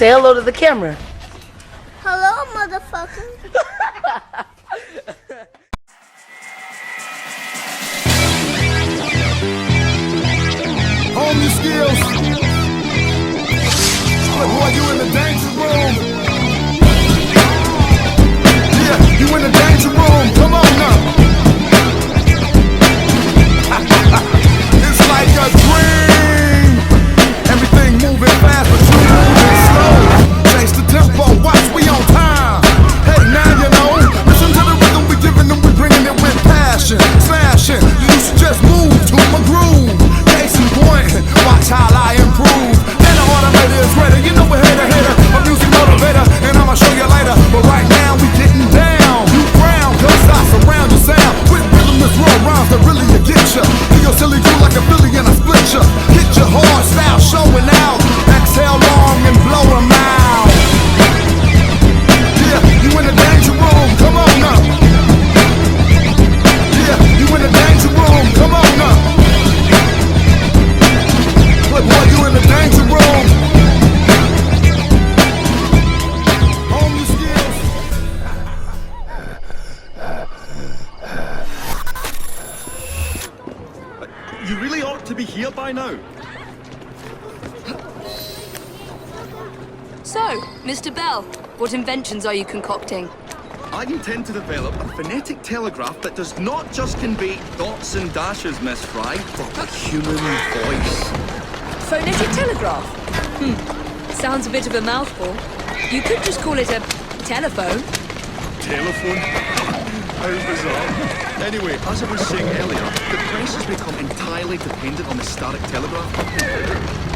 Say hello to the camera. Hello, motherfucker. Hone your skills. But boy, you in the danger room. Yeah, you in the danger room. Come on now. It's like a dream. Everything moving fast, but you moving slow. Change the tempo, watch, we on time. Hey, now you know. Listen to the rhythm we giving them, we bringing it with passion. Smashing, you should just move to my groove. Case in point, watch how I improve. Then the automator is ready, you know we're hater, a music motivator, and I'ma show you later. But right now we getting down. You frown, cause I surround your sound with rhythmless raw rhymes that really get ya. Do your silly do like a Philly and I split ya. Hit your hard style showing out. Exhale long and blow 'em out. Yeah, you in the danger room, come on now. Yeah, you in the danger room, come on now. But boy, you in the danger room. Hone your skills. You really ought to be here by now. So, Mr. Bell, what inventions are you concocting? I intend to develop a phonetic telegraph that does not just convey dots and dashes, Miss Fry, but a human voice. Phonetic telegraph? Sounds a bit of a mouthful. You could just call it a telephone. Telephone? How bizarre. Anyway, as I was saying earlier, the press has become entirely dependent on the static telegraph.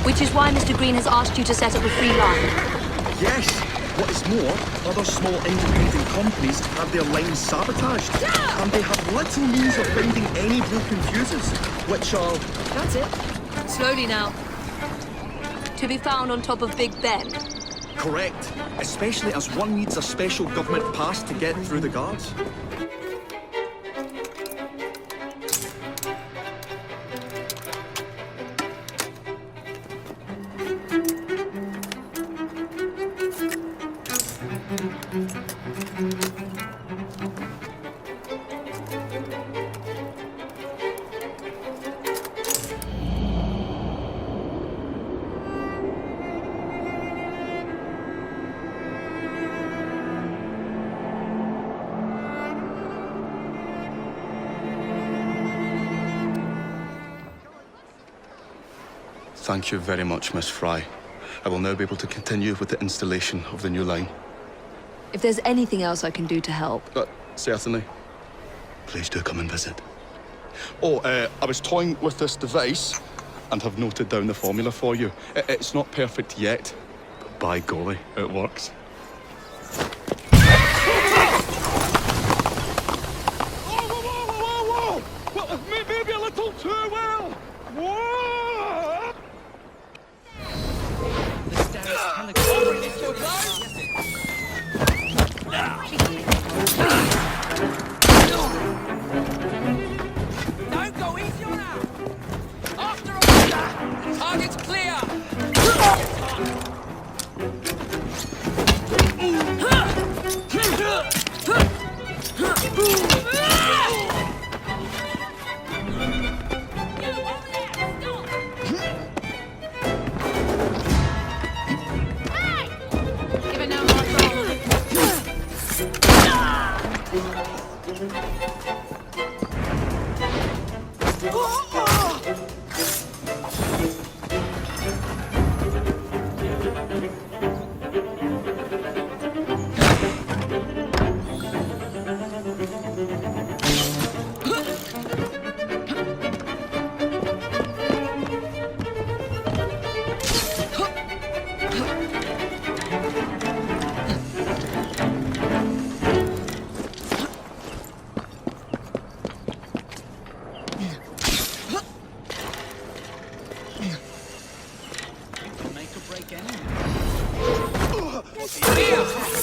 Which is why Mr. Green has asked you to set up a free line. Yes. What is more, other small independent companies have their lines sabotaged. Yeah! And they have little means of finding any broken fuses, which are... That's it. Slowly now. To be found on top of Big Ben. Correct. Especially as one needs a special government pass to get through the guards. Thank you very much, Miss Fry. I will now be able to continue with the installation of the new line. If there's anything else I can do to help. Certainly. Please do come and visit. Oh, I was toying with this device and have noted down the formula for you. It's not perfect yet, but by golly, it works. Whoa! Well, maybe a little too well! Whoa! Don't go easy on her! After all, target's clear! Give it no more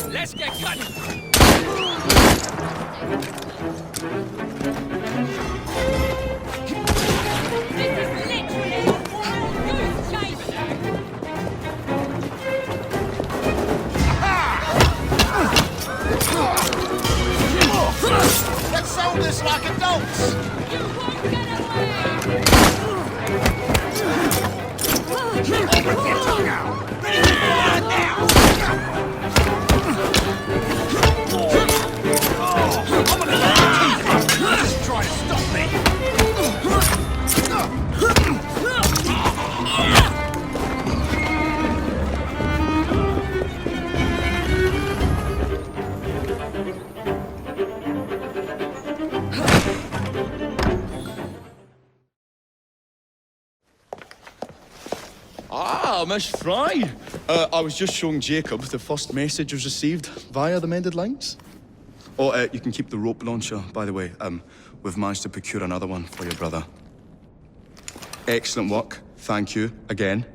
Let's get cutting! This is literally a wild goose chase! this like adults! Just try to stop me! Ah, Miss Fry. I was just showing Jacob the first message was received via the mended lines. Oh, you can keep the rope launcher, by the way. We've managed to procure another one for your brother. Excellent work. Thank you again.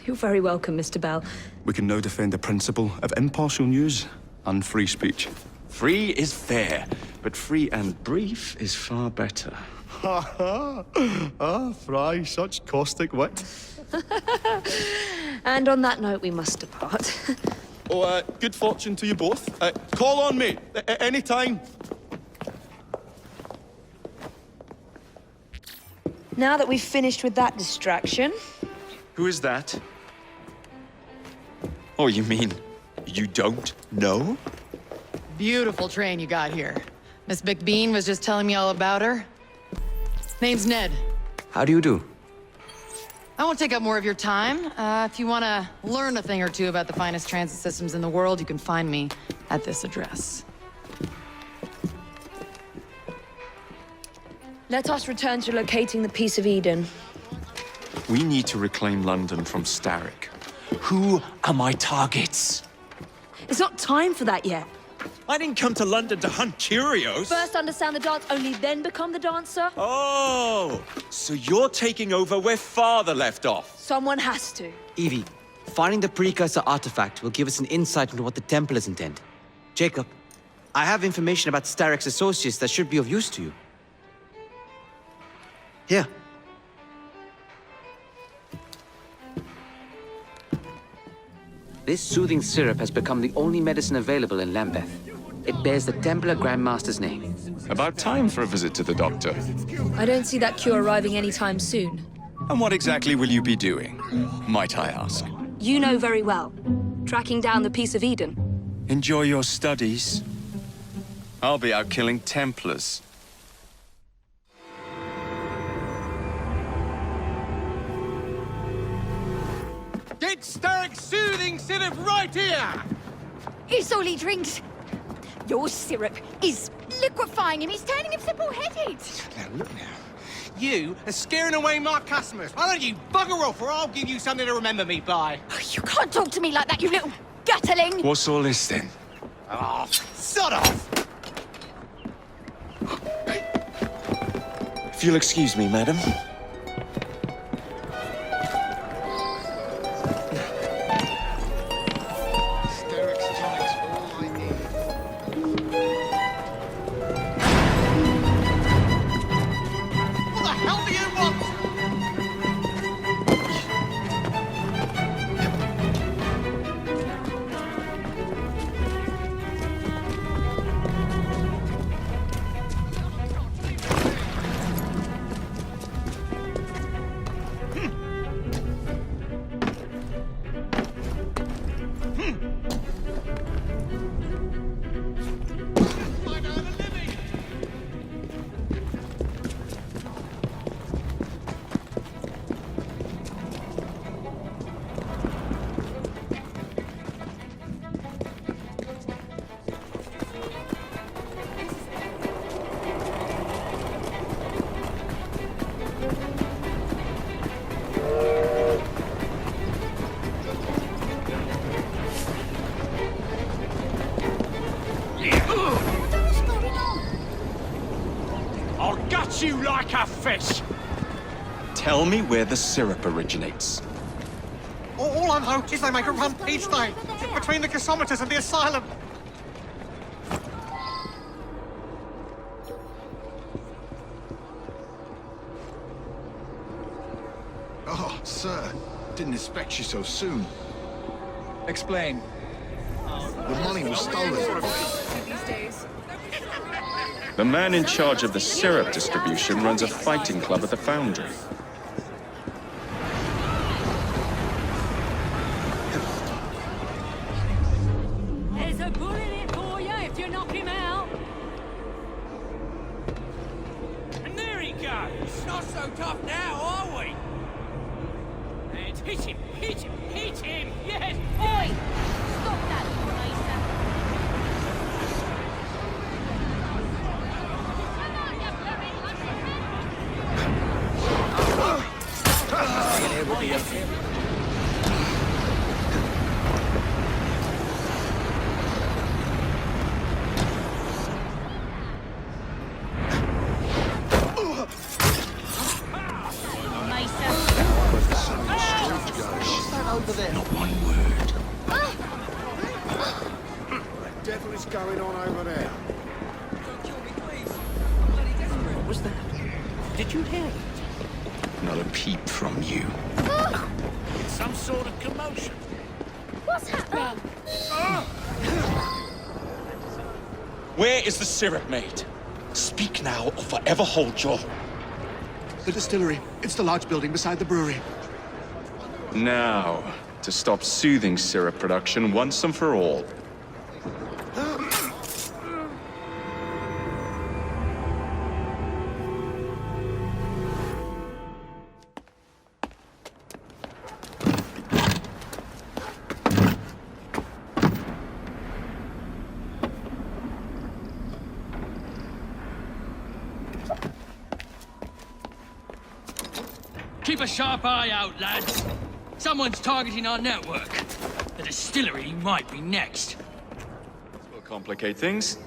You're very welcome, Mr. Bell. We can now defend the principle of impartial news and free speech. Free is fair, but free and brief is far better. Ha ha! Ah, Fry, such caustic wit. And on that note, we must depart. Oh, good fortune to you both. Call on me any time. Now that we've finished with that distraction, Who is that? Oh, you mean you don't know? Beautiful train you got here. Miss McBean was just telling me all about her. Name's Ned. How do you do? I won't take up more of your time. If you want to learn a thing or two about the finest transit systems in the world, you can find me at this address. let us return to locating the Piece of Eden. We need to reclaim London from Starrick. Who are my targets? It's not time for that yet. I didn't come to London to hunt Cheerios. First understand the dance, only then become the dancer. Oh, so you're taking over where Father left off. Someone has to. Evie, finding the precursor artifact will give us an insight into what the Templars intend. Jacob, I have information about Starrick's associates that should be of use to you. Here. This soothing syrup has become the only medicine available in Lambeth. It bears the Templar Grandmaster's name. About time for a visit to the doctor. I don't see that cure arriving anytime soon. And what exactly will you be doing, might I ask? You know very well. Tracking down the Piece of Eden. Enjoy your studies. I'll be out killing Templars. Get Starrick's soothing syrup right here! It's all he drinks. Your syrup is liquefying him. He's turning him simple-headed. Now, look now. You are scaring away my customers. Why don't you bugger off or I'll give you something to remember me by. You can't talk to me like that, you little gutterling. What's all this then? Oh, sod off! If you'll excuse me, madam. Starrick's tonic's all I need. What the hell do you want? I'll gut you like a fish! Tell me where the syrup originates. All I know is they make a run each day between the gasometers and the asylum. Oh, sir. Didn't expect you so soon. Explain. The money was stolen. The man in charge of the syrup distribution runs a fighting club at the foundry. There's a bullet in it for you if you knock him out. And there he goes. Not so tough now, are we? And hit him, hit him, hit him. Yes. Oi! Stop that, Fraser. The devil is going on over there? Don't kill me, please. I'm bloody desperate. What was that? Did you hear it? Not a peep from you. It's some sort of commotion. What's happening? Where is the syrup made? Speak now or forever hold your... The distillery. It's the large building beside the brewery. Now, to stop soothing syrup production once and for all. Keep a sharp eye out, lads. Someone's targeting our network. The distillery might be next. This will complicate things.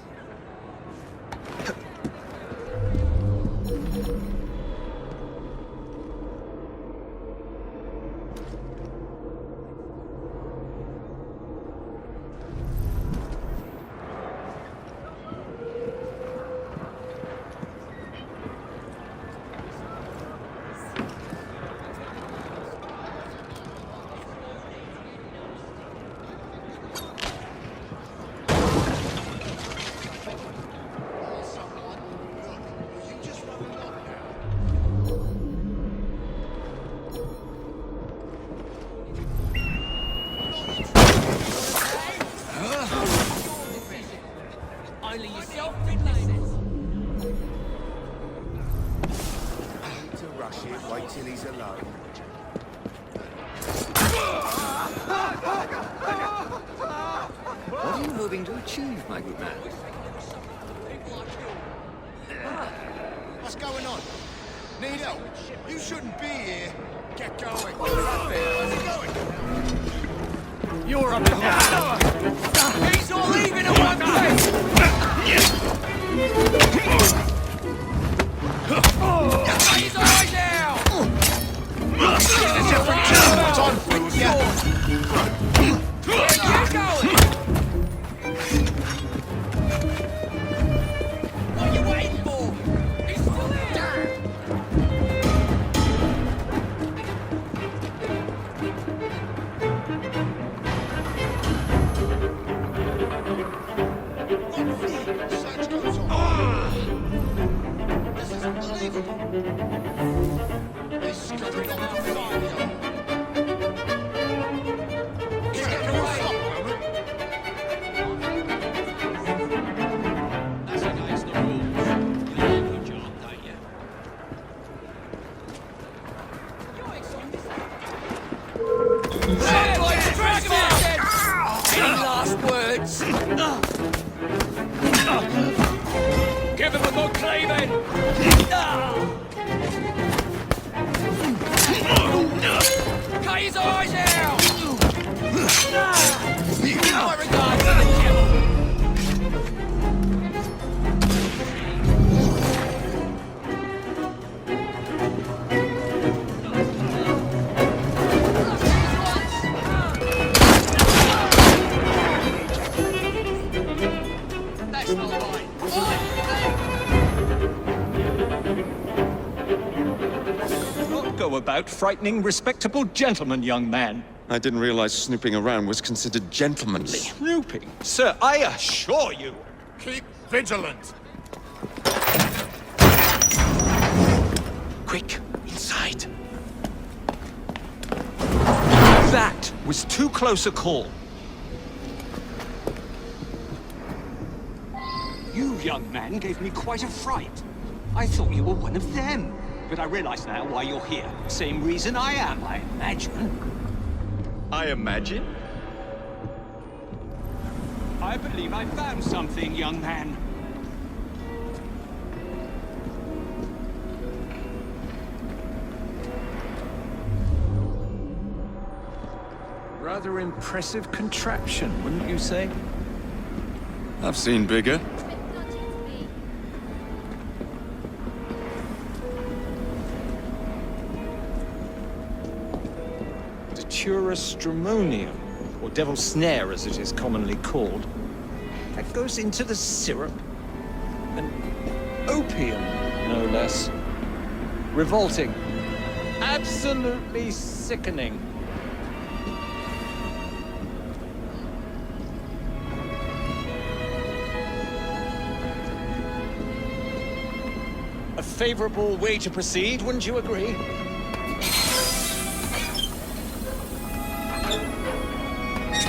Only yourself can lay this. To rush it, wait till he's alone. What are you hoping to achieve, my good man? What's going on? Need help? You shouldn't be here. Get going. You're up now. He's all leaving in one place. He's eyes out. It's on foot, yeah. Where you going? What are you waiting for? He's still there. Search goes on. This is unbelievable. This is going on to fire. He's getting away. Stop a moment. That's against the rules. You like your job, don't you? Hey, boys, drag him out then! Any last words? Give him a good cleaving! Cut his eyes out! My regards to the devil! That's not right. Not go about frightening respectable gentlemen, young man. I didn't realize snooping around was considered gentlemanly. Snooping? Sir, I assure you. Keep vigilant. Quick, inside. That was too close a call. You, young man, gave me quite a fright. I thought you were one of them. But I realize now why you're here. Same reason I am, I imagine. I imagine? I believe I found something, young man. Rather impressive contraption, wouldn't you say? I've seen bigger. Stramonium, or devil's snare as it is commonly called. That goes into the syrup. And opium, no less. Revolting. Absolutely sickening. A favorable way to proceed, wouldn't you agree?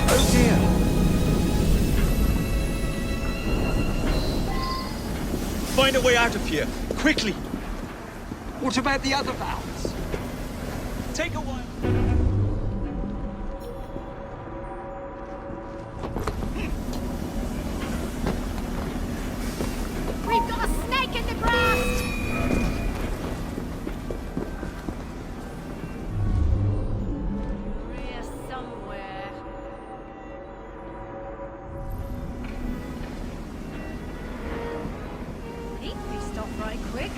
Oh dear. Find a way out of here, quickly. What about the other valves? Take a while. We've got a snake in the grass! We're somewhere. He'd be stopped right quick.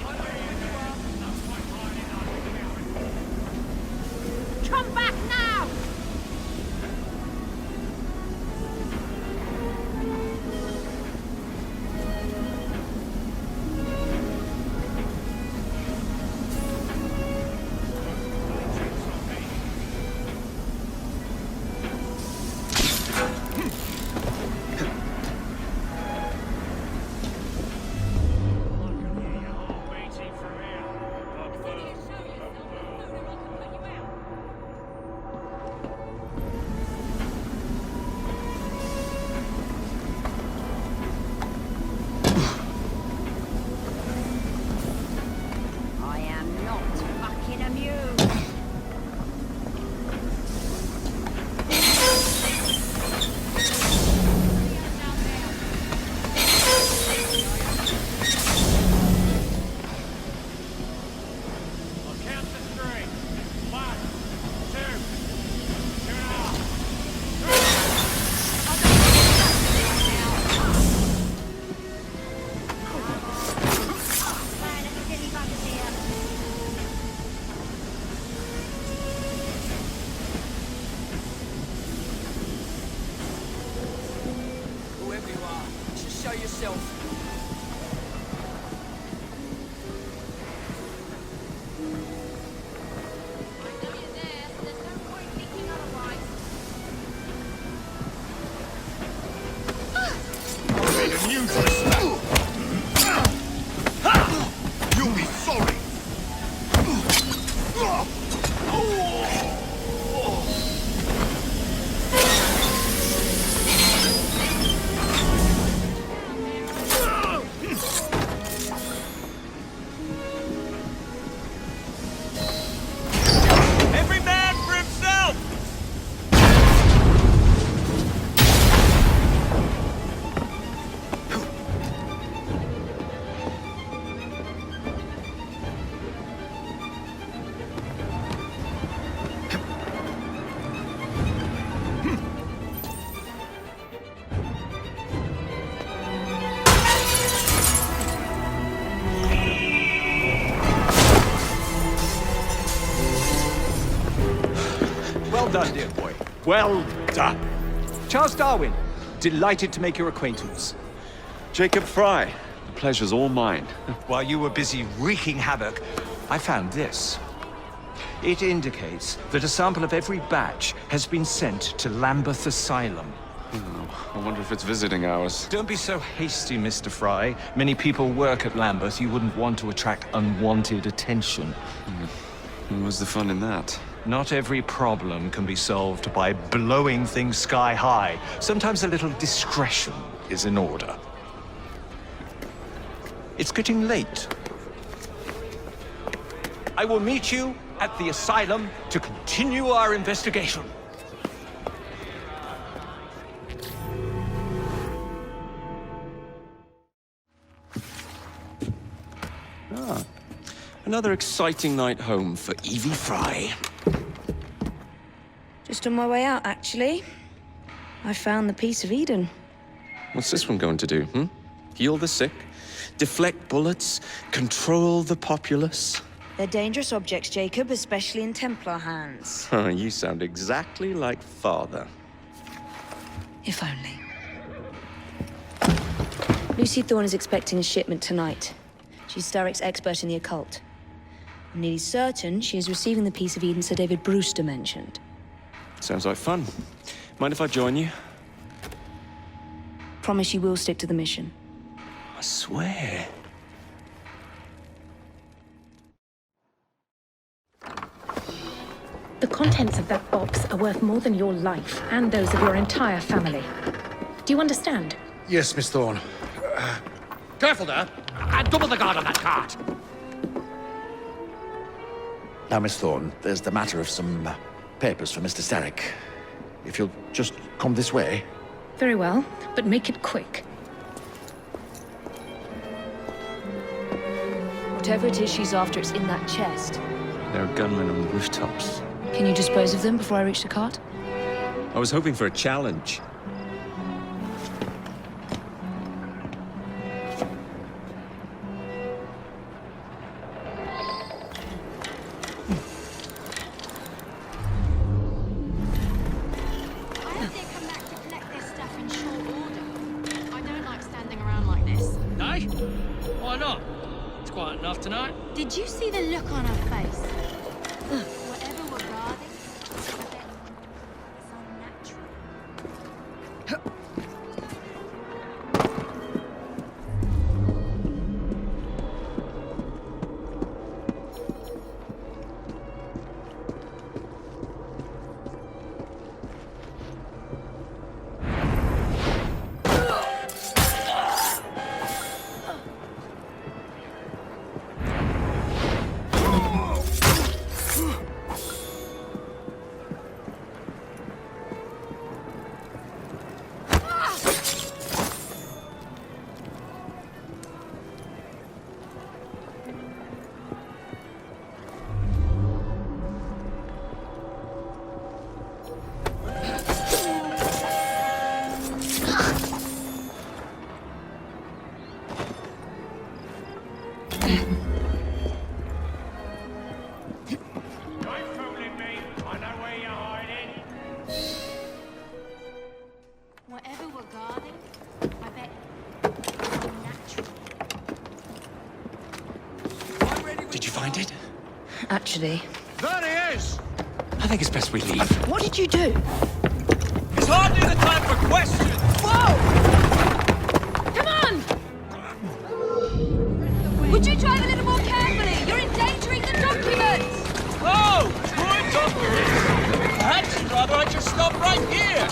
Come back now! I am not fucking amused. I'll count to 3. 1, 2, 2. Whoever you are, just show yourself. You'll be sorry. Every man for himself! Well done, dear boy. Well done. Charles Darwin, delighted to make your acquaintance. Jacob Fry, the pleasure's all mine. While you were busy wreaking havoc, I found this. It indicates that a sample of every batch has been sent to Lambeth Asylum. I wonder if it's visiting hours. Don't be so hasty, Mr. Fry. Many people work at Lambeth. You wouldn't want to attract unwanted attention. What's the fun in that? Not every problem can be solved by blowing things sky high. Sometimes a little discretion is in order. It's getting late. I will meet you at the asylum to continue our investigation. Another exciting night home for Evie Fry. Just on my way out, actually. I found the Piece of Eden. What's this one going to do, Heal the sick, deflect bullets, control the populace? They're dangerous objects, Jacob, especially in Templar hands. You sound exactly like Father. If only. Lucy Thorne is expecting a shipment tonight. She's Starrick's expert in the occult. I'm nearly certain she is receiving the Piece of Eden Sir David Brewster mentioned. Sounds like fun. Mind if I join you? Promise you will stick to the mission. I swear. The contents of that box are worth more than your life and those of your entire family. Do you understand? Yes, Miss Thorne. Careful there! And double the guard on that cart! Now, Miss Thorne, there's the matter of some papers for Mr. Starrick. If you'll just come this way. Very well, but make it quick. Whatever it is she's after, it's in that chest. There are gunmen on the rooftops. Can you dispose of them before I reach the cart? I was hoping for a challenge. Did you see the look on her face? Whatever we're guarding, I bet it's unnatural. Whatever we're guarding, I bet it's unnatural. Did you find it? Actually. There he is! I think it's best we leave. What did you do? It's hardly the time for questions! Whoa! Come on! Would you drive a little more carefully? You're endangering the documents! Oh! Good documents! Perhaps rather I just stop right here!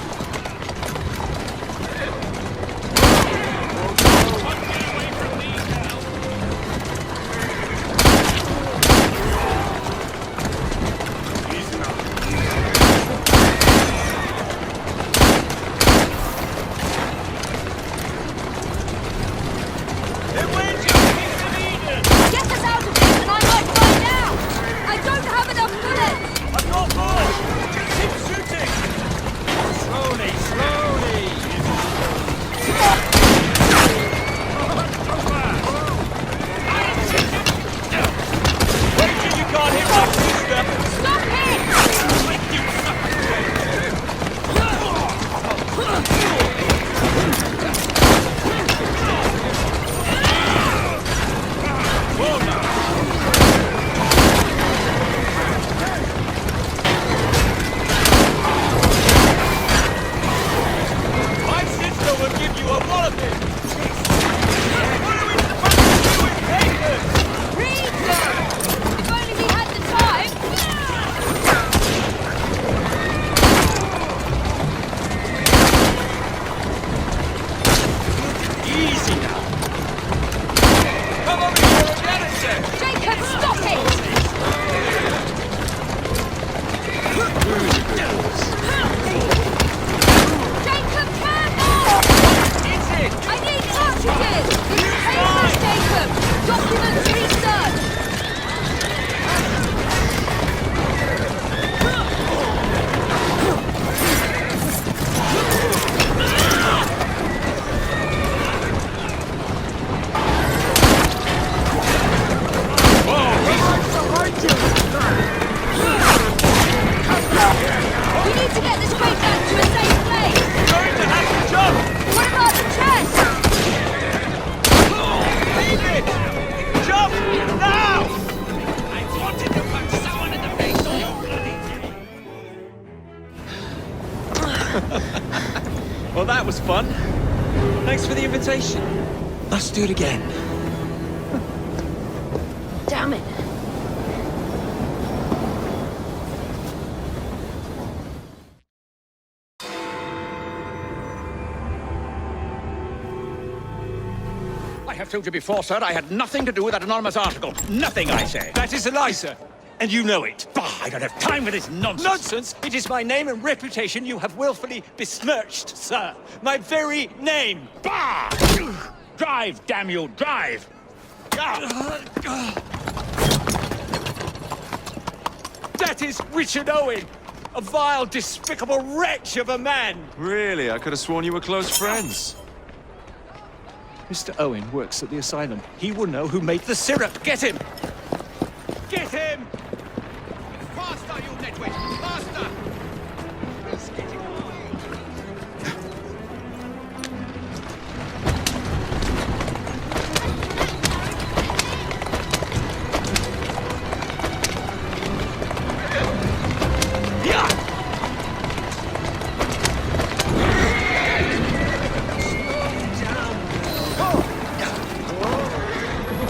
Well, that was fun. Thanks for the invitation. Let's do it again. Damn it. I have told you before, sir, I had nothing to do with that anonymous article. Nothing, I say. That is a lie, sir. And you know it. Bah, I don't have time for this nonsense. Nonsense! It is my name and reputation you have willfully besmirched, sir. My very name. Bah! Drive, damn you, drive! That is Richard Owen, a vile, despicable wretch of a man. Really? I could have sworn you were close friends. Mr. Owen works at the asylum. He will know who made the syrup. Get him! Get him! Faster, you nitwit! Faster!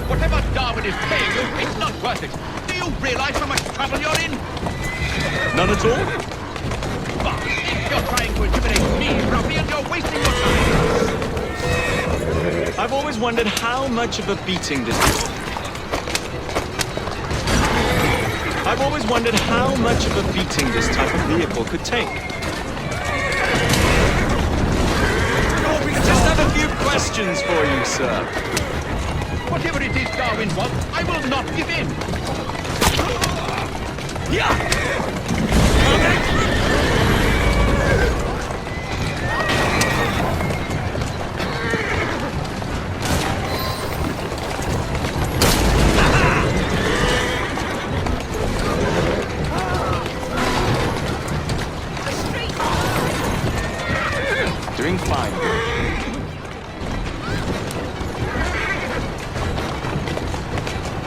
Whatever Darwin is paying you, it's not worth it. Do you realize how much trouble you're in? None at all? But if you're trying to intimidate me, ruffian, you're wasting your time. I've always wondered how much of a beating this... I've always wondered how much of a beating this type of vehicle could take. We just have a few questions for you, sir. Whatever it is Darwin wants, I will not give in. Doing fine.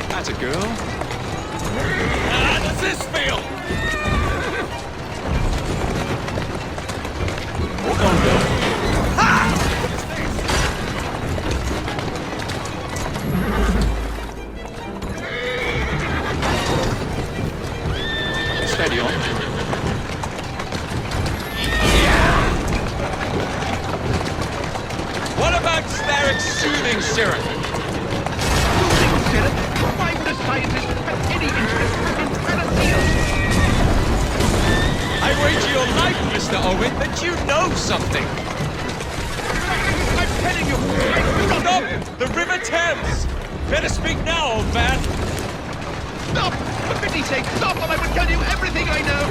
That's a girl. How does this feel? Walk on, girl. Steady on. What about Starrick's soothing syrup? Soothing syrup? Why would a scientist have any interest in paracetamol? I wager your life, Mr. Owen, that you know something. I'm telling you, I do not... Stop! The River Thames! Better speak now, old man. Stop! For pity's sake, stop, or I will tell you everything I know!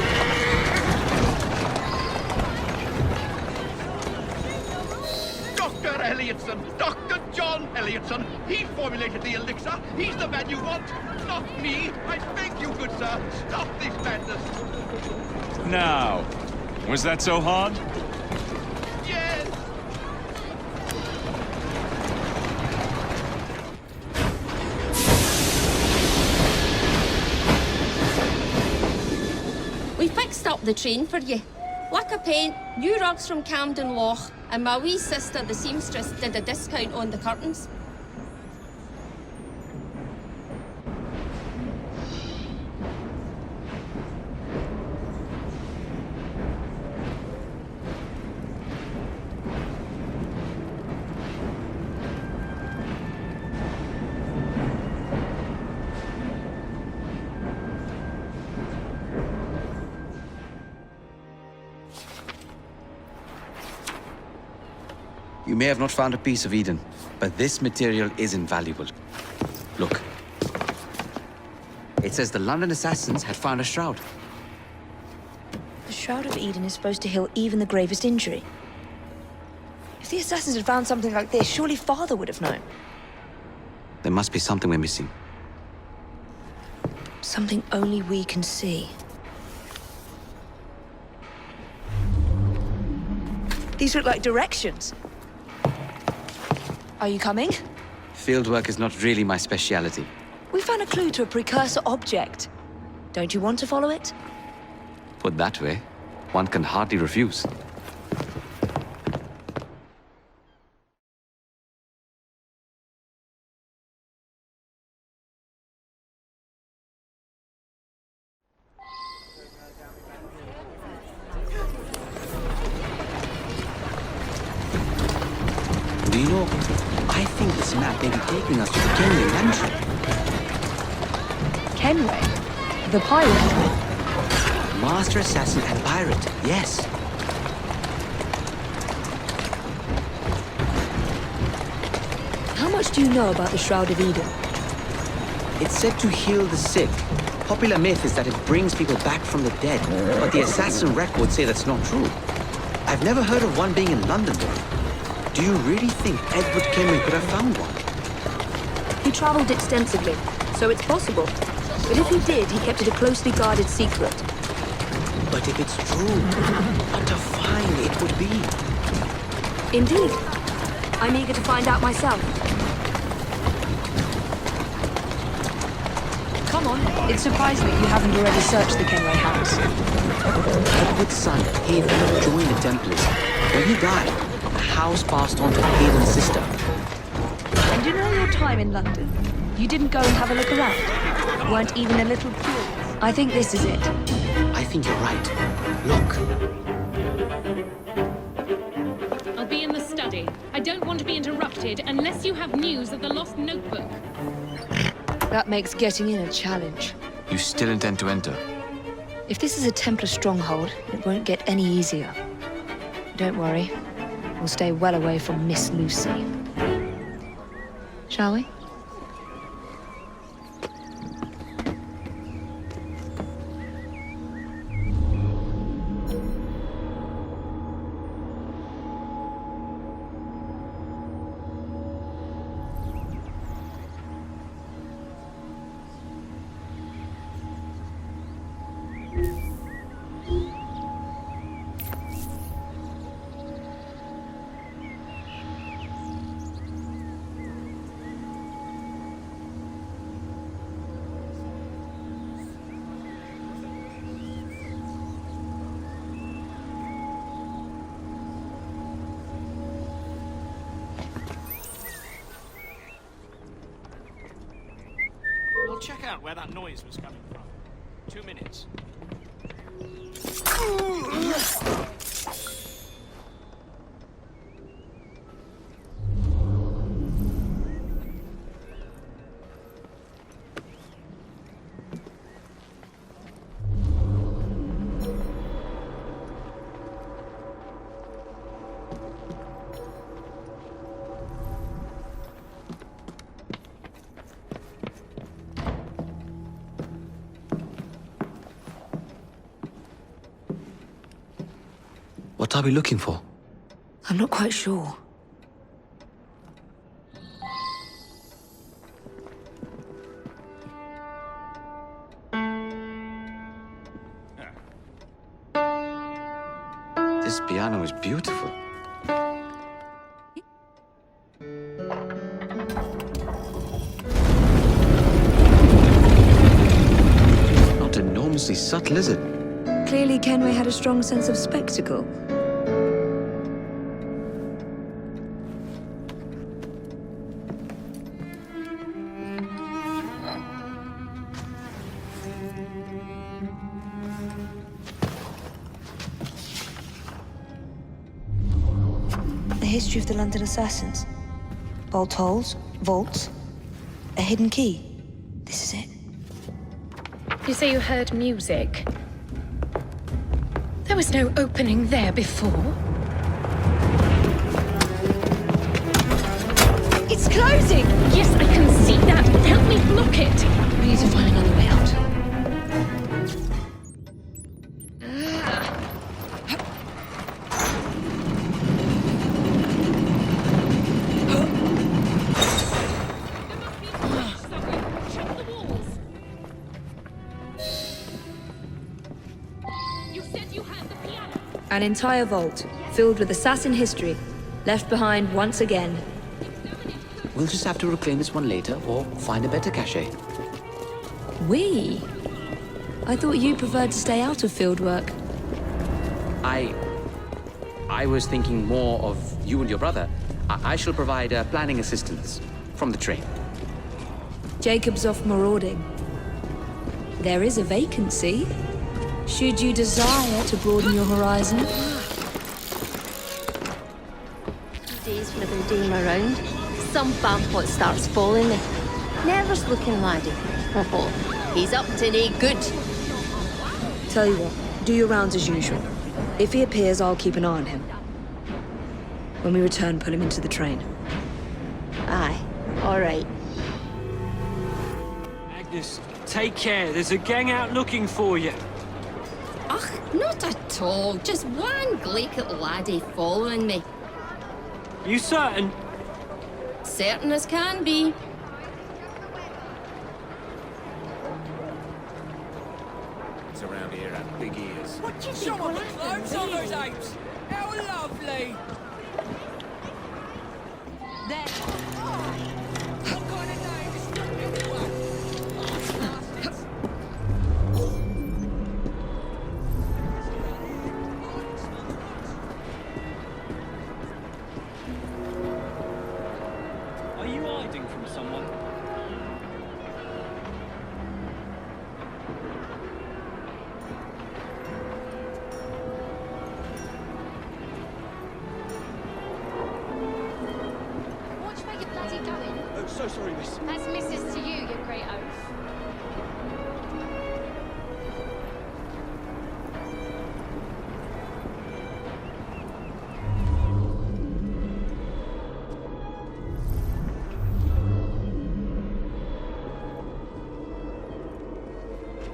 Dr. Elliotson, Dr. John Elliotson, he formulated the elixir. He's the man you want, not me. I beg you, good sir, stop this madness. Now, was that so hard? Yes! We fixed up the train for you. Lick of paint, new rugs from Camden Loch, and my wee sister, the seamstress, did a discount on the curtains. You may have not found a piece of Eden, but this material is invaluable. Look. It says the London assassins had found a shroud. The Shroud of Eden is supposed to heal even the gravest injury. If the assassins had found something like this, surely Father would have known. There must be something we're missing. Something only we can see. These look like directions. Are you coming? Fieldwork is not really my speciality. We found a clue to a precursor object. Don't you want to follow it? Put that way, one can hardly refuse. Do you know, I think this map may be taking us to the Kenway mansion. Kenway? The pirate? Master assassin and pirate, yes. How much do you know about the Shroud of Eden? It's said to heal the sick. Popular myth is that it brings people back from the dead, but the assassin records say that's not true. I've never heard of one being in London, though. Do you really think Edward Kenway could have found one? He traveled extensively, so it's possible. But if he did, he kept it a closely guarded secret. But if it's true, what a find it would be. Indeed. I'm eager to find out myself. Come on. It's surprising that you haven't already searched the Kenway house. Edward's son, Haven, joined the Templars. When he died, the house passed on to Haven's sister. And you know your time in London? You didn't go and have a look around? Weren't even a little curious? I think this is it. I think you're right. Look. I'll be in the study. I don't want to be interrupted unless you have news of the lost notebook. That makes getting in a challenge. You still intend to enter? If this is a Templar stronghold, it won't get any easier. Don't worry. We'll stay well away from Miss Lucy. Shall we? I'll check out where that noise was coming from. 2 minutes. What are we looking for? I'm not quite sure. This piano is beautiful. Not enormously subtle, is it? Clearly, Kenway had a strong sense of spectacle. The history of the London assassins. Bolt holes, vaults, a hidden key. This is it. You say you heard music? There was no opening there before. It's closing! Yes, I can see that. Help me block it. We need to find another way out. An entire vault, filled with assassin history, left behind once again. We'll just have to reclaim this one later, or find a better cache. We? I thought you preferred to stay out of field work. I was thinking more of you and your brother. I shall provide planning assistance from the train. Jacob's off marauding. There is a vacancy. Should you desire to broaden your horizon? days when I've been doing my round, some bampot starts following me. Nervous looking laddie. Oh, he's up to no good. Tell you what, do your rounds as usual. If he appears, I'll keep an eye on him. When we return, put him into the train. Aye, all right. Agnes, take care. There's a gang out looking for you. Ach, not at all. Just one glaikit laddie following me. You certain? Certain as can be. It's around here have big ears. What do you think Someone will with happen, clothes on really? those apes. How lovely. There. What kind of name is Are you hiding from someone? Which way you bloody going? Oh, so sorry, miss. That's missus to you, you great oaf.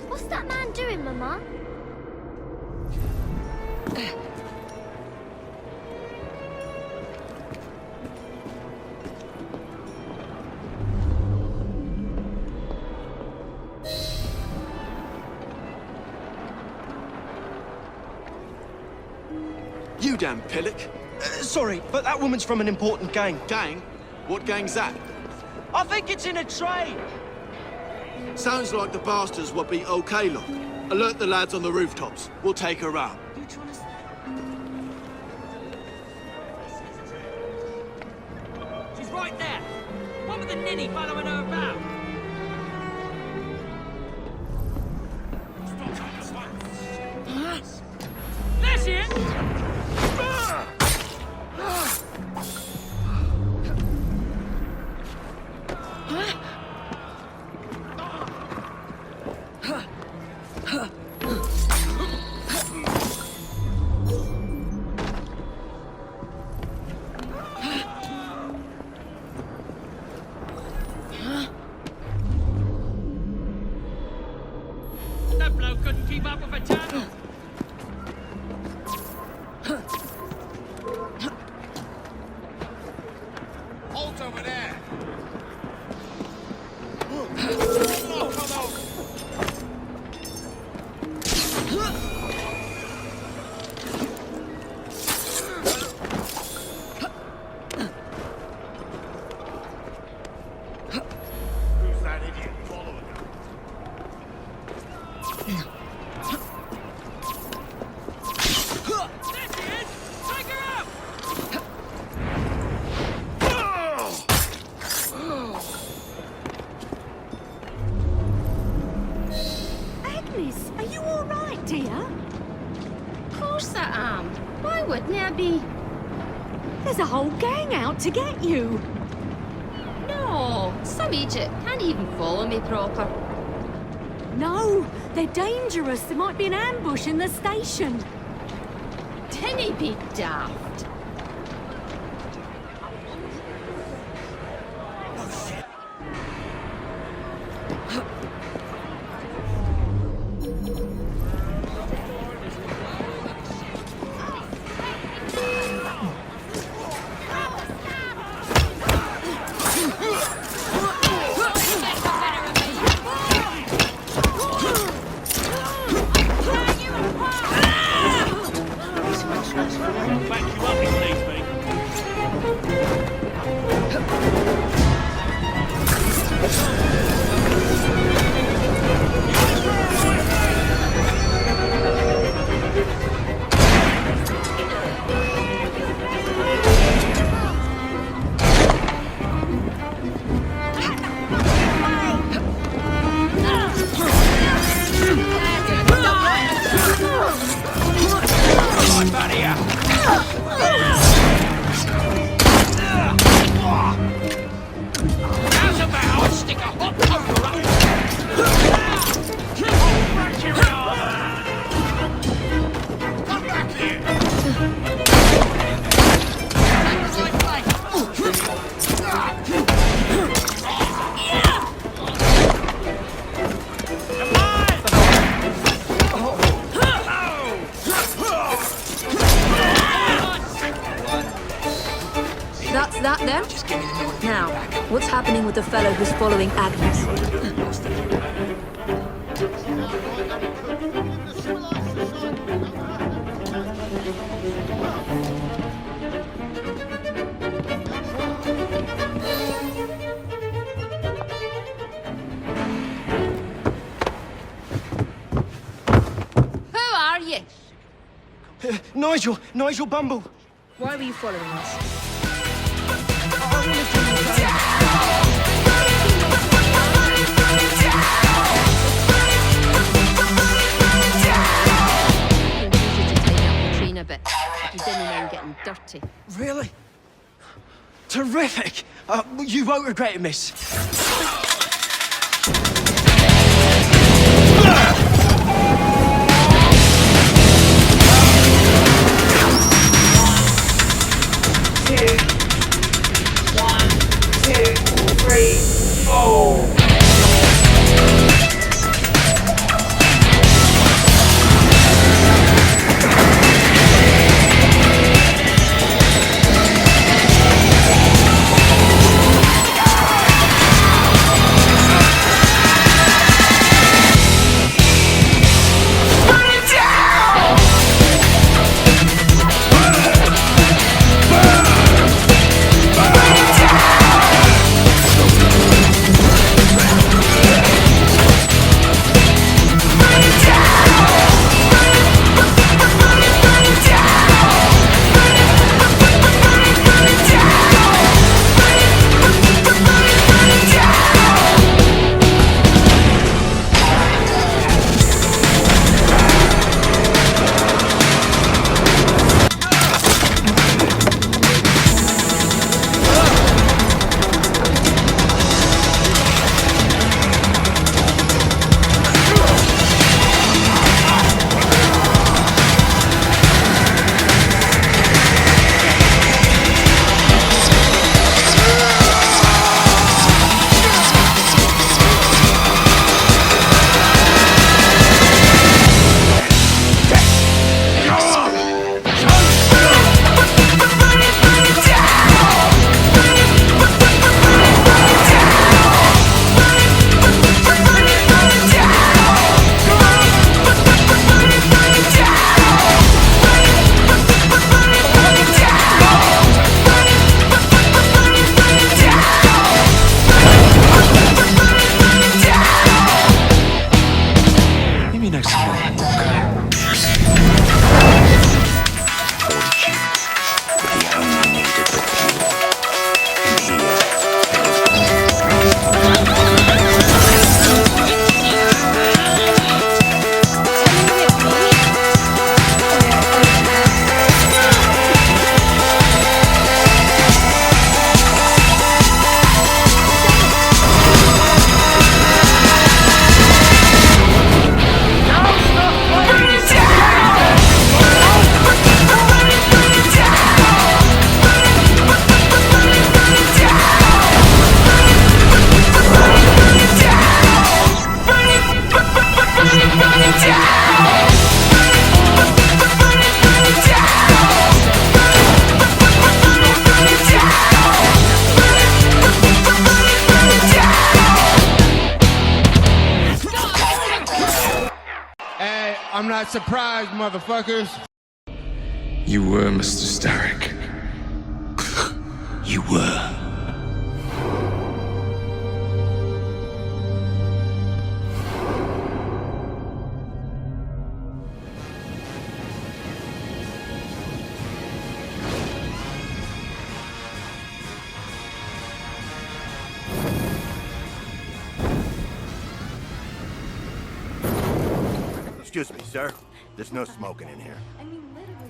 What's that man doing, Mama? You damn pillock. Sorry, but that woman's from an important gang. Gang? What gang's that? I think it's in a train. Sounds like the bastards will be okay, look. Alert the lads on the rooftops. We'll take her out. She's right there. One with the ninny following her about. There she is! That bloke couldn't keep up with a turtle. Halt over there! Who's that idiot following him? There she is! Take her out! Agnes, are you all right, dear? Of course I am. Why wouldn't I be? There's a whole gang out to get you. No, some idiot can't even follow me proper. No, they're dangerous. There might be an ambush in the station. Dinny be daft. Back you up. That's that then? Now, what's happening with the fellow who's following Agnes? Who are you? Nigel Bumble. Why were you following us? A bit. You didn't mind getting dirty. Really? Terrific. You won't regret it, miss. I'm not surprised, motherfuckers. You were Mr. Starrick. You were. Excuse me, sir. There's no smoking in here. I mean, literally.